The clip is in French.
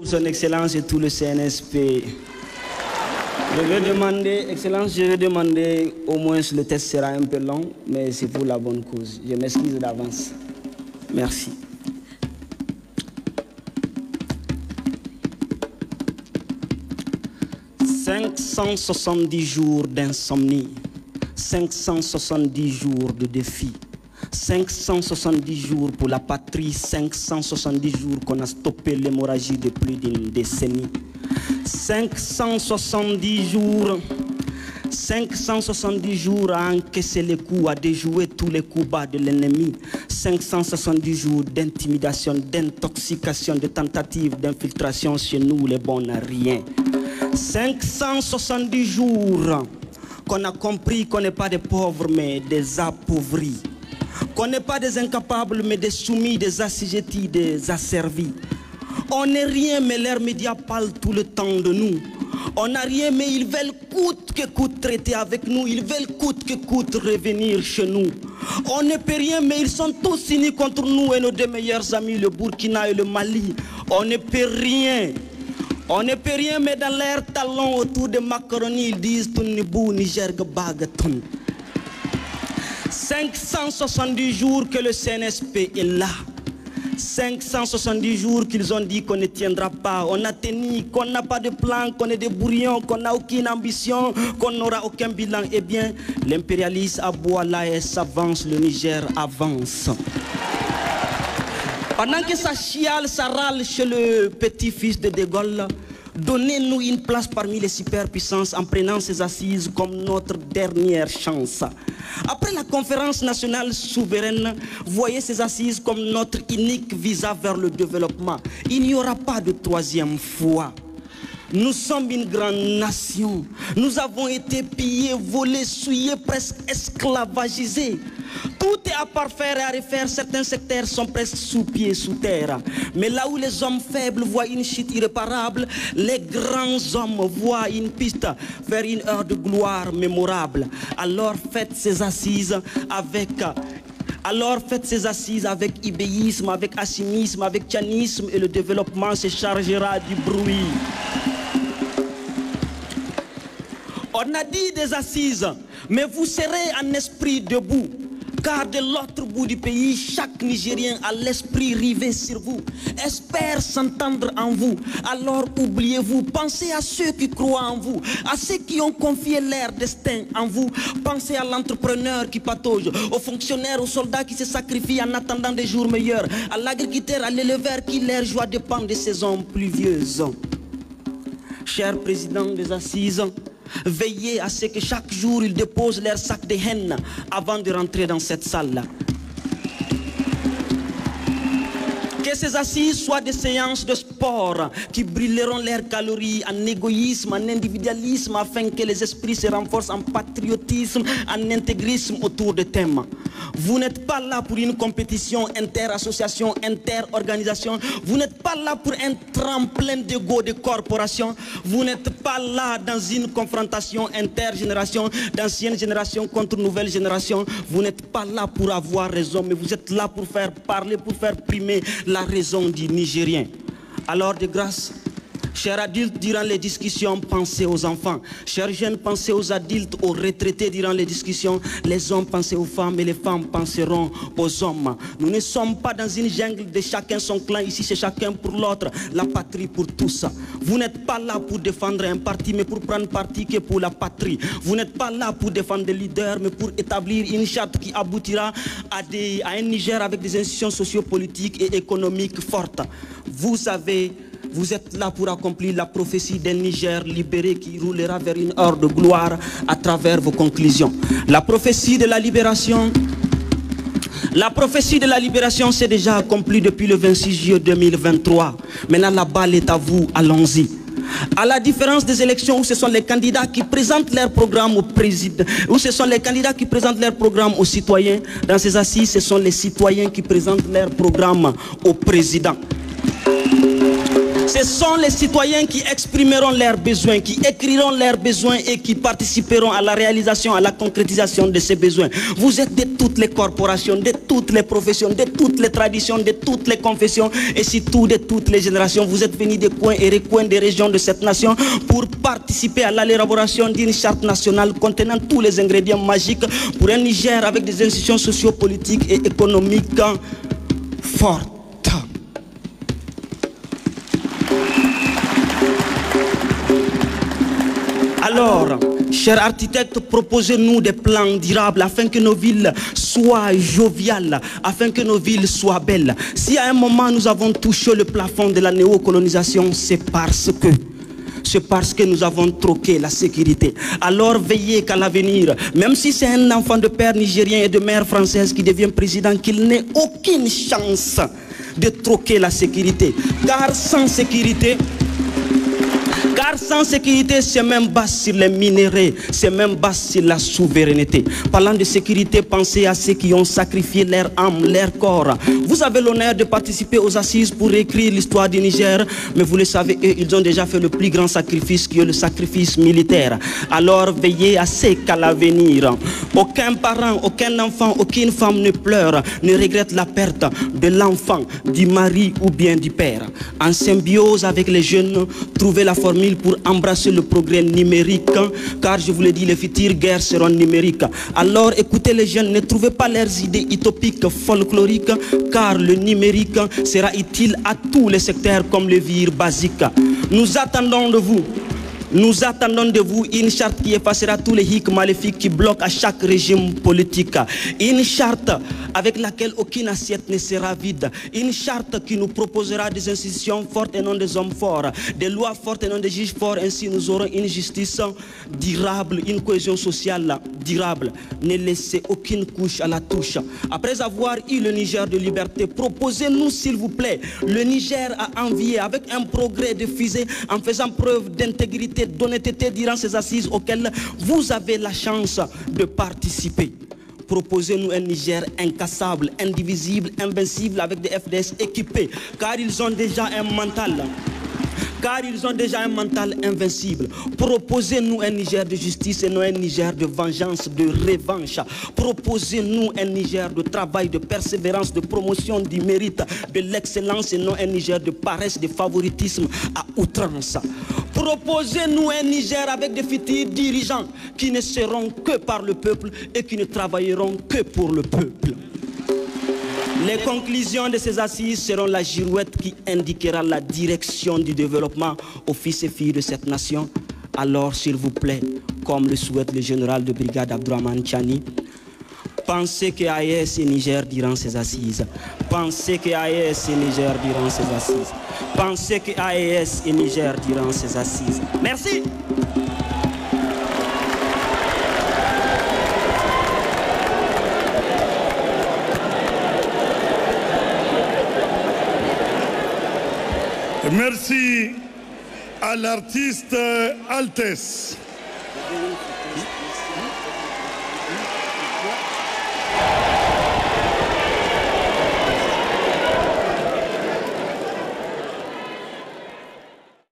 Son Excellence et tout le CNSP. Je vais demander, Excellence, je vais demander, au moins le test sera un peu long, mais c'est pour la bonne cause. Je m'excuse d'avance. Merci. « 570 jours d'insomnie, 570 jours de défi, 570 jours pour la patrie, 570 jours qu'on a stoppé l'hémorragie de plus d'une décennie. 570 jours à encaisser les coups, à déjouer tous les coups bas de l'ennemi. 570 jours d'intimidation, d'intoxication, de tentatives d'infiltration chez nous, les bons n'a rien. 570 jours qu'on a compris qu'on n'est pas des pauvres mais des appauvris. Qu'on n'est pas des incapables mais des soumis, des assujettis, des asservis. On n'est rien mais leurs médias parlent tout le temps de nous. On n'a rien mais ils veulent coûte que coûte traiter avec nous. Ils veulent coûte que coûte revenir chez nous. On ne peut rien mais ils sont tous unis contre nous et nos deux meilleurs amis, le Burkina et le Mali. On ne peut rien. On ne peut rien mais dans leurs talons autour de macaroni ils disent Tunibou, Niger, Bagaton. 570 jours que le CNSP est là. 570 jours qu'ils ont dit qu'on ne tiendra pas. On a tenu, qu'on n'a pas de plan, qu'on est des bourrions, qu'on n'a aucune ambition, qu'on n'aura aucun bilan. Eh bien, l'impérialiste aboie l'AS avance, le Niger avance. Pendant que ça chiale, ça râle chez le petit-fils de De Gaulle, donnez-nous une place parmi les superpuissances en prenant ces assises comme notre dernière chance. Après la conférence nationale souveraine, voyez ces assises comme notre unique visa vers le développement. Il n'y aura pas de troisième fois. Nous sommes une grande nation. Nous avons été pillés, volés, souillés, presque esclavagisés. Tout est à parfaire et à refaire. Certains secteurs sont presque sous pied, sous terre. Mais là où les hommes faibles voient une chute irréparable, les grands hommes voient une piste vers une heure de gloire mémorable. Alors faites ces assises avec ibéisme, avec assimisme, avec tchanisme et le développement se chargera du bruit. On a dit des assises, mais vous serez en esprit debout. Car de l'autre bout du pays, chaque Nigérien a l'esprit rivé sur vous, espère s'entendre en vous. Alors oubliez-vous, pensez à ceux qui croient en vous, à ceux qui ont confié leur destin en vous. Pensez à l'entrepreneur qui patauge, aux fonctionnaires, aux soldats qui se sacrifient en attendant des jours meilleurs, à l'agriculteur, à l'éleveur qui leur joie dépend des saisons pluvieuses. Cher président des assises, veillez à ce que chaque jour ils déposent leur sac de haine avant de rentrer dans cette salle-là. Que ces assises soient des séances de sport qui brûleront leurs calories en égoïsme, en individualisme, afin que les esprits se renforcent en patriotisme, en intégrisme autour de thèmes. Vous n'êtes pas là pour une compétition inter-association, inter-organisation. Vous n'êtes pas là pour un tremplin d'ego de corporation. Vous n'êtes pas là dans une confrontation intergénération, d'ancienne génération contre nouvelle génération. Vous n'êtes pas là pour avoir raison, mais vous êtes là pour faire parler, pour faire primer la raison du Nigérien. Alors de grâce, chers adultes, durant les discussions, pensez aux enfants. Chers jeunes, pensez aux adultes, aux retraités durant les discussions. Les hommes, pensez aux femmes et les femmes penseront aux hommes. Nous ne sommes pas dans une jungle de chacun son clan. Ici, c'est chacun pour l'autre. La patrie pour tous. Vous n'êtes pas là pour défendre un parti, mais pour prendre parti que pour la patrie. Vous n'êtes pas là pour défendre des leaders, mais pour établir une charte qui aboutira à un Niger avec des institutions sociopolitiques et économiques fortes. Vous êtes là pour accomplir la prophétie d'un Niger libéré qui roulera vers une heure de gloire à travers vos conclusions. La prophétie de la libération s'est déjà accomplie depuis le 26 juillet 2023. Maintenant, la balle est à vous, allons-y. À la différence des élections où ce sont les candidats qui présentent leur programme au président, où ce sont les candidats qui présentent leur programme aux citoyens, dans ces assises, ce sont les citoyens qui présentent leur programme au président. Ce sont les citoyens qui exprimeront leurs besoins, qui écriront leurs besoins et qui participeront à la réalisation, à la concrétisation de ces besoins. Vous êtes de toutes les corporations, de toutes les professions, de toutes les traditions, de toutes les confessions et surtout de toutes les générations. Vous êtes venus des coins et recoins des régions de cette nation pour participer à l'élaboration d'une charte nationale contenant tous les ingrédients magiques pour un Niger avec des institutions sociopolitiques et économiques fortes. Alors, chers architectes, proposez-nous des plans durables afin que nos villes soient joviales, afin que nos villes soient belles. Si à un moment nous avons touché le plafond de la néocolonisation, c'est parce que nous avons troqué la sécurité. Alors veillez qu'à l'avenir, même si c'est un enfant de père nigérien et de mère française qui devient président, qu'il n'ait aucune chance de troquer la sécurité. Car sans sécurité, c'est même bas sur les minéraux, c'est même bas sur la souveraineté. Parlant de sécurité, pensez à ceux qui ont sacrifié leur âme, leur corps. Vous avez l'honneur de participer aux assises pour écrire l'histoire du Niger, mais vous le savez, eux, ils ont déjà fait le plus grand sacrifice qui est le sacrifice militaire. Alors veillez à ce qu'à l'avenir, aucun parent, aucun enfant, aucune femme ne pleure, ne regrette la perte de l'enfant, du mari ou bien du père. En symbiose avec les jeunes, trouvez la formule pour embrasser le progrès numérique, car je vous l'ai dit, les futures guerres seront numériques. Alors écoutez les jeunes, ne trouvez pas leurs idées utopiques, folkloriques, car le numérique sera utile à tous les secteurs comme le vir basique. Nous attendons de vous une charte qui effacera tous les hicks maléfiques qui bloquent à chaque régime politique. Une charte avec laquelle aucune assiette ne sera vide. Une charte qui nous proposera des institutions fortes et non des hommes forts. Des lois fortes et non des juges forts. Ainsi nous aurons une justice durable, une cohésion sociale durable. Ne laissez aucune couche à la touche. Après avoir eu le Niger de liberté, proposez-nous s'il vous plaît le Niger à envier avec un progrès de fusée en faisant preuve d'intégrité, d'honnêteté durant ces assises auxquelles vous avez la chance de participer. Proposez-nous un Niger incassable, indivisible, invincible avec des FDS équipés, car ils ont déjà un mental. Invincible. Proposez-nous un Niger de justice et non un Niger de vengeance, de revanche. Proposez-nous un Niger de travail, de persévérance, de promotion du mérite, de l'excellence et non un Niger de paresse, de favoritisme à outrance. Proposez-nous un Niger avec des futurs dirigeants qui ne seront que par le peuple et qui ne travailleront que pour le peuple. Les conclusions de ces assises seront la girouette qui indiquera la direction du développement aux fils et filles de cette nation. Alors, s'il vous plaît, comme le souhaite le général de brigade Abdourahmane Tchani, pensez que AES et Niger durant ces assises. Pensez que AES et Niger durant ces assises. Pensez que AES et Niger durant ces assises. Merci. Merci à l'artiste Altesse.